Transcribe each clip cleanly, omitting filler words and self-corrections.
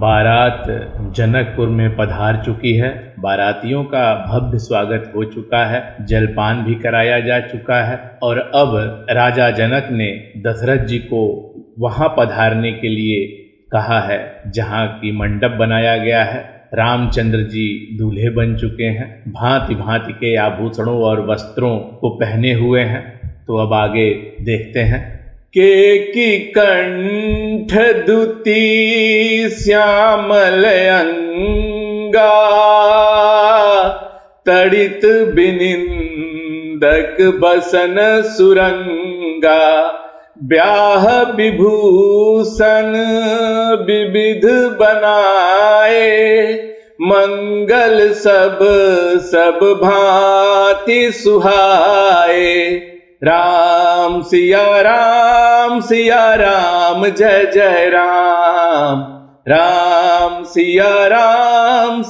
बारात जनकपुर में पधार चुकी है। बारातियों का भव्य स्वागत हो चुका है, जलपान भी कराया जा चुका है और अब राजा जनक ने दशरथ जी को वहां पधारने के लिए कहा है जहां की मंडप बनाया गया है। रामचंद्र जी दूल्हे बन चुके हैं, भांति भांति के आभूषणों और वस्त्रों को पहने हुए हैं। तो अब आगे देखते हैं। केकी कंठ दुती श्यामल अंगा, तड़ित बिनिंदक बसन सुरंगा, ब्याह विभूषण विविध बनाए, मंगल सब सब भांति सुहाए। राम सिया राम जय जय राम, राम सिया राम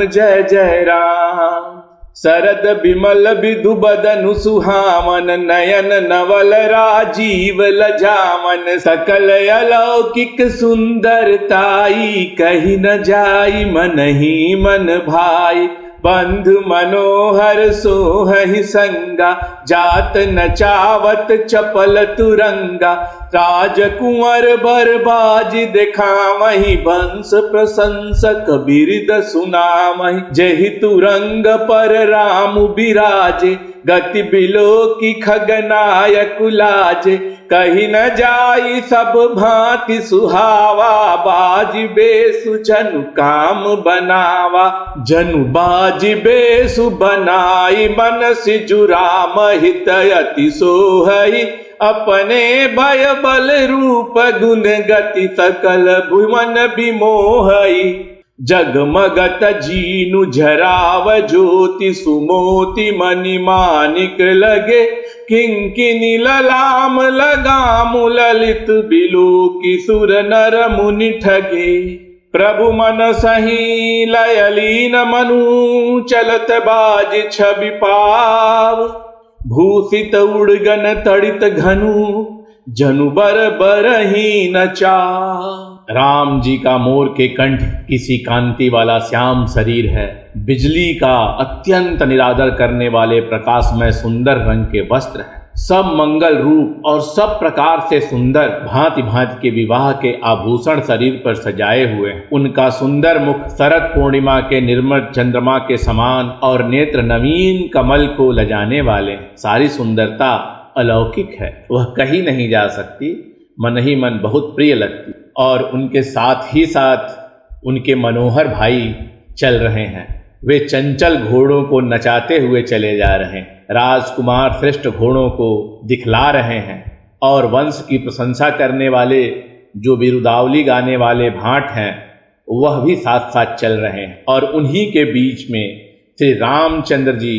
जय जय राम। शरद विमल विधु बदनु सुहावन, नयन नवल राजीव लजामन, सकल अलौकिक सुंदरताई, कही न जाई मन ही मन भाई। बंधु मनोहर सोहहि संगा, जात नचावत चपल तुरंगा, राजकुंवर बरबाजी दिखावहि, वंश प्रशंसक बिरद सुनावहि। जेहि तुरंग पर राम बिराजे, गति बिलोकी खगनायक लाजे, कही न जाई सब भांति सुहावा, बाजी बेसु जनु काम बनावा। जनु बाजी बेसु बनाई, मन सिजु राम हित अति सोहई, अपने भय बल रूप गुण गति, सकल भुवन विमोहई। जगमगत जीनु झराव ज्योति, सुमोति मणि मानिक लगे, किंकिनी ललाम लगामु ललित, बिलोकी सुर नर मुनि ठगे। प्रभु मन सही लय लीन मनु, चलत बाज छवि पाव, भूषित उड़गन तड़ित घनु, जनु बर बरही न चाव। राम जी का मोर के कंठ किसी कांति वाला श्याम शरीर है, बिजली का अत्यंत निरादर करने वाले प्रकाशमय सुंदर रंग के वस्त्र है, सब मंगल रूप और सब प्रकार से सुंदर भांति भांति के विवाह के आभूषण शरीर पर सजाए हुए हैं। उनका सुंदर मुख शरद पूर्णिमा के निर्मल चंद्रमा के समान और नेत्र नवीन कमल को लजाने वाले हैं। सारी सुंदरता अलौकिक है, वह कही नहीं जा सकती, मन ही मन बहुत प्रिय लगती। और उनके साथ ही साथ उनके मनोहर भाई चल रहे हैं, वे चंचल घोड़ों को नचाते हुए चले जा रहे हैं। राजकुमार श्रेष्ठ घोड़ों को दिखला रहे हैं और वंश की प्रशंसा करने वाले जो बिरुदावली गाने वाले भाट हैं वह भी साथ साथ चल रहे हैं। और उन्हीं के बीच में श्री रामचंद्र जी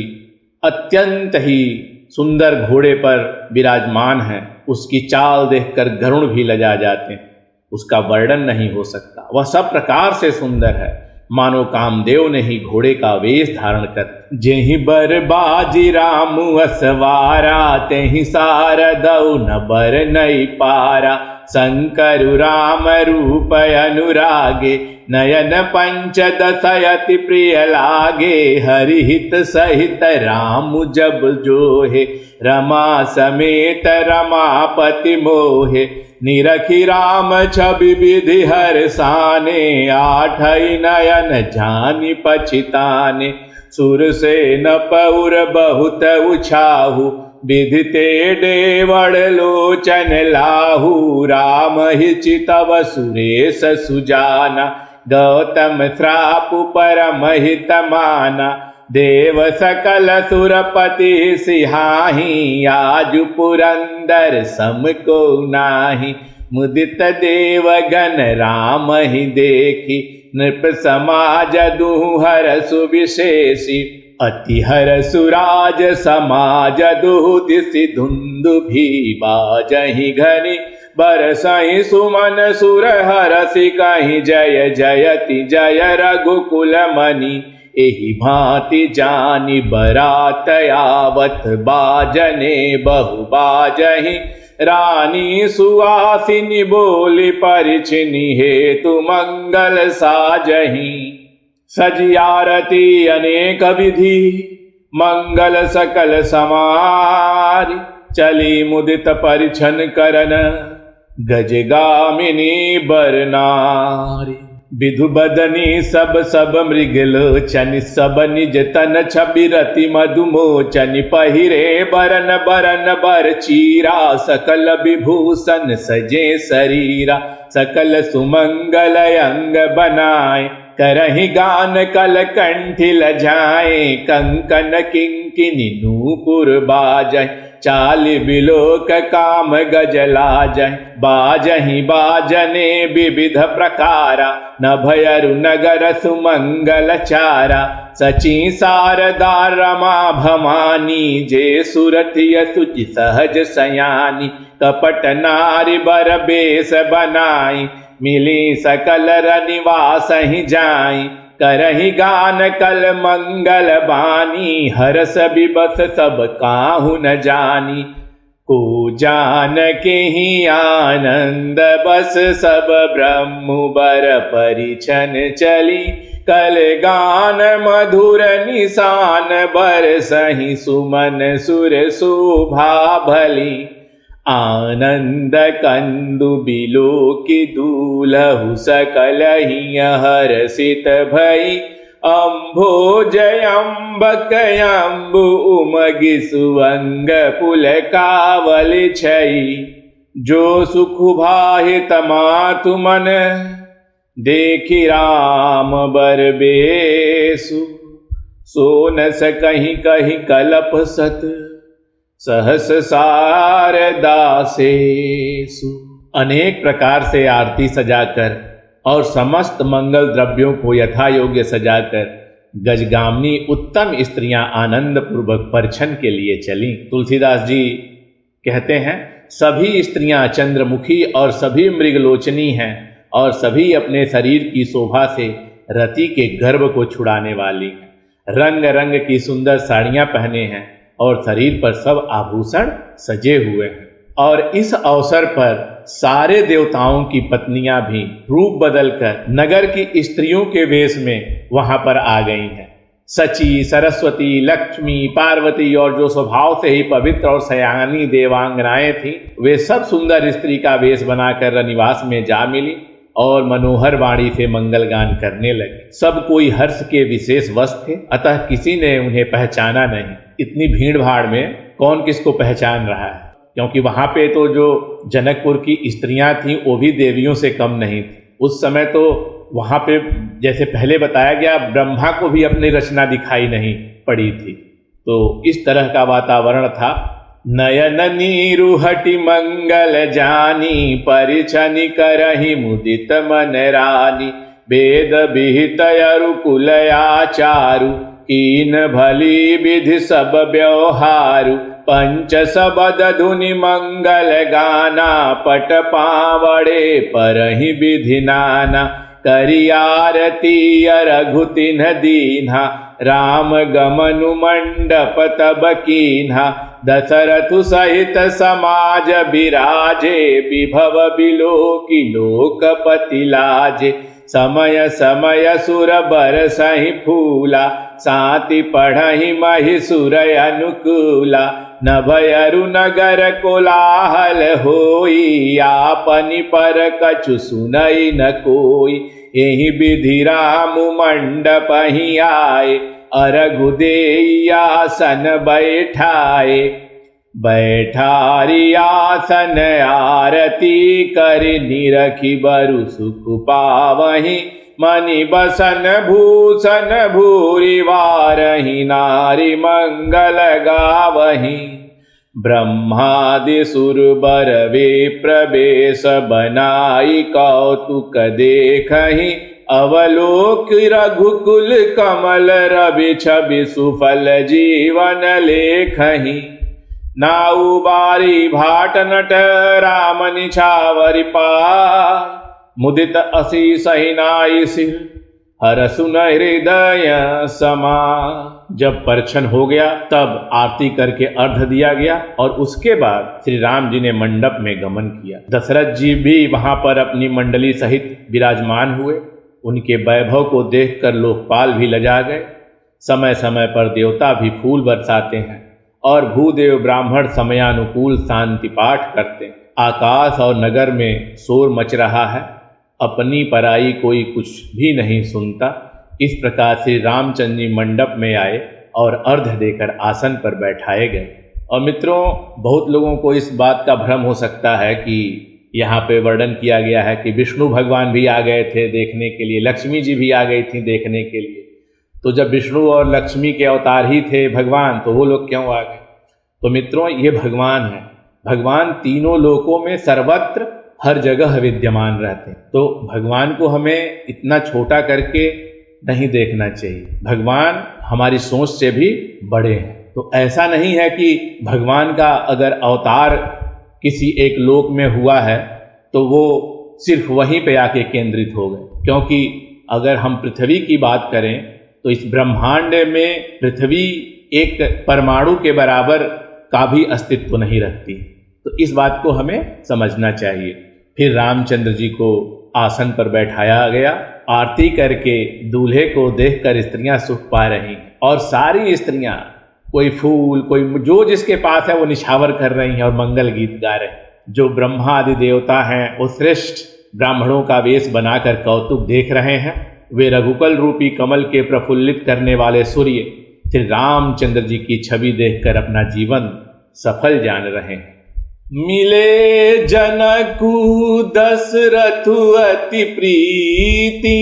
अत्यंत ही सुंदर घोड़े पर विराजमान हैं। उसकी चाल देखकर गरुड़ भी लजा जाते हैं, उसका वर्णन नहीं हो सकता। वह सब प्रकार से सुंदर है, मानो कामदेव ने ही घोड़े का वेश धारण कर। जेहि बर बाजी राम असवारा, तेहि सारदौ न बर नई पारा। शंकर राम रूप अनुरागे, नयन पंचदशयति प्रिय लागे। हरिहित सहित राम जब जोहे, रमा समेत रमापति मोहे। निरखी राम छवि विधि हर्षाने, आठई नयन जानि पछिताने। सुरसेन पौर बहुत उछाहु, विधिते डेवड़ लोचन लाहू। राम ही चितव सुरेश सुजाना, गौतम श्रापु परम हित माना। देव सकल सुरपति सिहाही, आजु पुरंदर सम को नाही। मुदित देव गण राम ही देखी, नृप समाज दुहर सुविशेषी। अति हर सुराज समाज दुहु दिसि, धुंधु भी बाजहि घनी। बरसहि सुमन सुर हरसि, कहि जय जयति जय रघुकुल मनि। एहि भांति जानि बरात आवत, बाजने बहु बाजहि। रानी सुवासिनी बोली परिचिनी हेतु मंगल साजही। सजी आरती अनेक विधि मंगल सकल समारी। चली मुदित परिछन करन गजगामिनी बरनारी। विधु बदनी सब मृगलोचन सब निज तन छबि रति मधुमोचन। पहिरे बरन बरन बर चीरा सकल विभूषण सजे शरीरा। सकल सुमंगल अंग बनाए करहि गान कल कंठी लजाए। कंकन किंकिनी नूपुर बाजै चालि बिलोक काम गजला जय। बाजहि बाजने विविध प्रकारा नभयरु नगर सुमंगल चारा। सची शारदा रमा भवानी जे सुरति सुचि सहज सयानी। कपट नारी बर बेस बनाई मिली सकल रनिवास ही जाई। करहि गान कल मंगल बानी हरस बिबस सब काहू न जानी। को जान के ही आनंद बस सब ब्रह्म बर परिछन चली। कल गान मधुर निशान बर सही सुमन सुर शोभा भली। आनंद कंदु बिलोकि दूलहु सकल ही हर्षित भई। अम्भोज अम्बक अम्बु उमगि सुअंग पुलकावल छई। जो सुख भाहित मातु मन देखि राम बर बेसु। सो न सकहि कहि कलप सत सहस शारदा सेसु। अनेक प्रकार से आरती सजाकर और समस्त मंगल द्रव्यों को यथा योग्य सजाकर गजगामिनी उत्तम स्त्रियां आनंद पूर्वक परिछन के लिए चली। तुलसीदास जी कहते हैं सभी स्त्रियां चंद्रमुखी और सभी मृगलोचनी हैं और सभी अपने शरीर की शोभा से रति के गर्भ को छुड़ाने वाली हैं। रंग रंग की सुंदर साड़ियां पहने हैं और शरीर पर सब आभूषण सजे हुए हैं। और इस अवसर पर सारे देवताओं की पत्नियां भी रूप बदलकर नगर की स्त्रियों के वेश में वहां पर आ गई हैं। सची, सरस्वती, लक्ष्मी, पार्वती और जो स्वभाव से ही पवित्र और सयानी देवांगनाएं थीं, वे सब सुंदर स्त्री का वेश बनाकर रनिवास में जा मिली और मनोहर वाणी से मंगल गान करने लगे। सब कोई हर्ष के विशेष वश थे, अतः किसी ने उन्हें पहचाना नहीं। इतनी भीड़ भाड़ में कौन किसको पहचान रहा है, क्योंकि वहां पे तो जो जनकपुर की स्त्रियां थीं वो भी देवियों से कम नहीं थी। उस समय तो वहां पे जैसे पहले बताया गया ब्रह्मा को भी अपनी रचना दिखाई नहीं पड़ी थी। तो इस तरह का वातावरण था। नयन नीरु हटि मंगल जानी परिछनि करहि मुदित मन रानी। वेद विहित अरु कुल आचारु कीन भली विधि सब व्यवहारु। पंच सबद धुनि मंगल गाना पट पावड़े परहि विधि नाना। करि आरती रघुतिन दीन्हा राम गमनु मंडप तब कीन्हा। दशरथु सहित समाज बिराजे विभव बिलोकि लोकपति लाजे। समय समय सुर बरसहि फूला साति पढ़हि महिसुर अनुकूला। नभयरु नगर कोलाहल होई आपनि पर कछु सुनई न कोई। एहि विधि राम मंडप ही आए अरघु देई आसन बैठाए। बैठारी आसन आरती कर निरखी बरु सुख पावहि। मणि बसन भूषण भूरि वारहि नारी मंगल गावहि। ब्रह्मादि सुर बर वे प्रवेश बनाई कौतुक देखहि। अवलोक रघुकुल कमल रवि छवि सुफल जीवन लेखहि। नाउ बारी भाट नट राम निछावरि पाय। मुदित असी सहिनाई सिर हर सुन हृदय समा। जब परछन हो गया तब आरती करके अर्घ दिया गया और उसके बाद श्री राम जी ने मंडप में गमन किया। दशरथ जी भी वहां पर अपनी मंडली सहित विराजमान हुए। उनके वैभव को देखकर लोकपाल भी लजा गए। समय समय पर देवता भी फूल बरसाते हैं और भूदेव ब्राह्मण समयानुकूल शांति पाठ करते हैं। आकाश और नगर में शोर मच रहा है, अपनी पराई कोई कुछ भी नहीं सुनता। इस प्रकार से रामचंद्र जी मंडप में आए और अर्घ देकर आसन पर बैठाए गए। और मित्रों, बहुत लोगों को इस बात का भ्रम हो सकता है कि यहाँ पे वर्णन किया गया है कि विष्णु भगवान भी आ गए थे देखने के लिए, लक्ष्मी जी भी आ गई थी देखने के लिए। तो जब विष्णु और लक्ष्मी के अवतार ही थे भगवान, तो वो लोग क्यों आ गए? तो मित्रों, ये भगवान है। भगवान तीनों लोकों में सर्वत्र हर जगह विद्यमान रहते हैं। तो भगवान को हमें इतना छोटा करके नहीं देखना चाहिए। भगवान हमारी सोच से भी बड़े हैं। तो ऐसा नहीं है कि भगवान का अगर अवतार किसी एक लोक में हुआ है तो वो सिर्फ वहीं पे आके केंद्रित हो गए। क्योंकि अगर हम पृथ्वी की बात करें तो इस ब्रह्मांड में पृथ्वी एक परमाणु के बराबर का भी अस्तित्व नहीं रखती। तो इस बात को हमें समझना चाहिए। फिर रामचंद्र जी को आसन पर बैठाया गया। आरती करके दूल्हे को देखकर स्त्रियां सुख पा रही हैं और सारी स्त्रियां कोई फूल, कोई जो जिसके पास है वो निछावर कर रही हैं और मंगल गीत गा रहे हैं। जो ब्रह्मा आदि देवता हैं वो श्रेष्ठ ब्राह्मणों का वेश बनाकर कौतुक देख रहे हैं। वे रघुकुल रूपी कमल के प्रफुल्लित करने वाले सूर्य श्री रामचंद्र जी की छवि देखकर अपना जीवन सफल जान रहे हैं। मिले जनकु दशरथु अति प्रीति,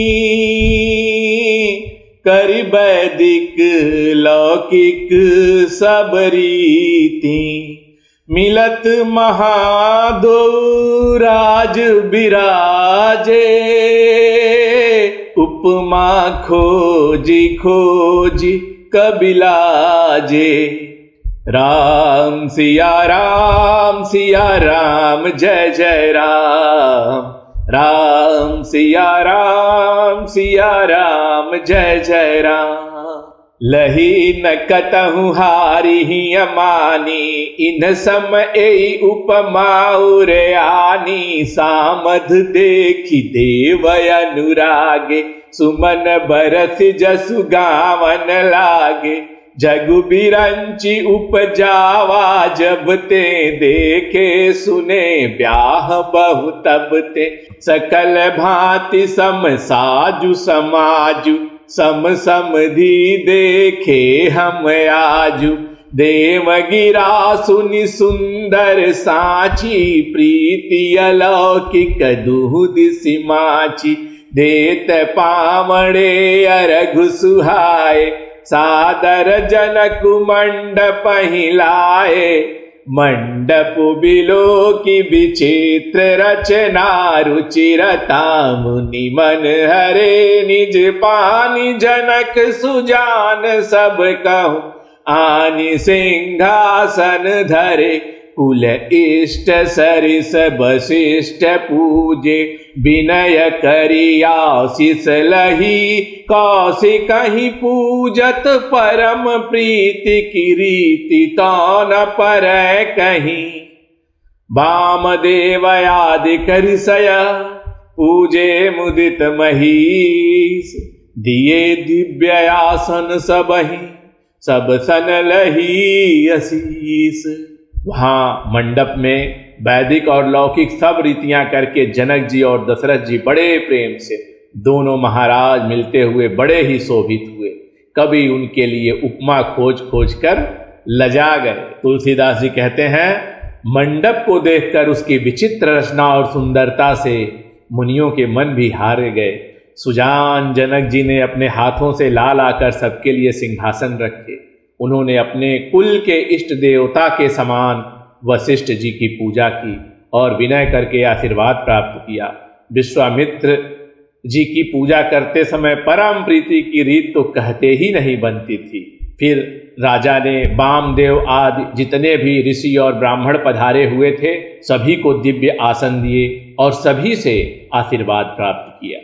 करि वैदिक लौकिक सब रीति। मिलत महादो राज बिराजे, उपमा खोजी खोजी कबिलाजे। राम सिया राम जय जय राम। राम सिया राम जय जय राम। लही न कतहु हारी ही अमानी, इन सम एई उपमा उरयानी। सामध देखी देव अनुरागे, सुमन बरस जसु गावन लागे। जगु बिरंची उपजावा, जब ते देखे सुने ब्याह बहु तब ते। सकल भांति सम साजु समाजु, सम समधि देखे हम आजु। देव गिरा सुनि सुंदर साची, प्रीति अलौकिक दुहु दिसि माची। देत पावड़े अरघु सुहाए, सादर जनक मंडप हिलाए। मंडप बिलो की विचित्र रचना, रुचिरता मुनि मन हरे। निज पानी जनक सुजान, सब कहूँ आनि सिंहासन धरे। कुल इष्ट सरिस वशिष्ठ पूजे, विनय करिया आशीष लही। कौशिक कहीं पूजत परम प्रीति की रीति, तो न पर कहीं। वामदेव आदि करिसय, पूजे मुदित महीस। दिए दिव्य आसन सबहि, सब सन लही आशीष। वहां मंडप में वैदिक और लौकिक सब रीतियां करके जनक जी और दशरथ जी बड़े प्रेम से दोनों महाराज मिलते हुए बड़े ही शोभित हुए। कभी उनके लिए उपमा खोज खोज कर लजा गए। तुलसीदास जी कहते हैं, मंडप को देखकर उसकी विचित्र रचना और सुंदरता से मुनियों के मन भी हार गए। सुजान जनक जी ने अपने हाथों से ला लाकर सबके लिए सिंहासन रखे। उन्होंने अपने कुल के इष्ट देवता के समान वशिष्ठ जी की पूजा की और विनय करके आशीर्वाद प्राप्त किया। विश्वामित्र जी की पूजा करते समय परम प्रीति की रीत तो कहते ही नहीं बनती थी। फिर राजा ने वामदेव आदि जितने भी ऋषि और ब्राह्मण पधारे हुए थे, सभी को दिव्य आसन दिए और सभी से आशीर्वाद प्राप्त किया।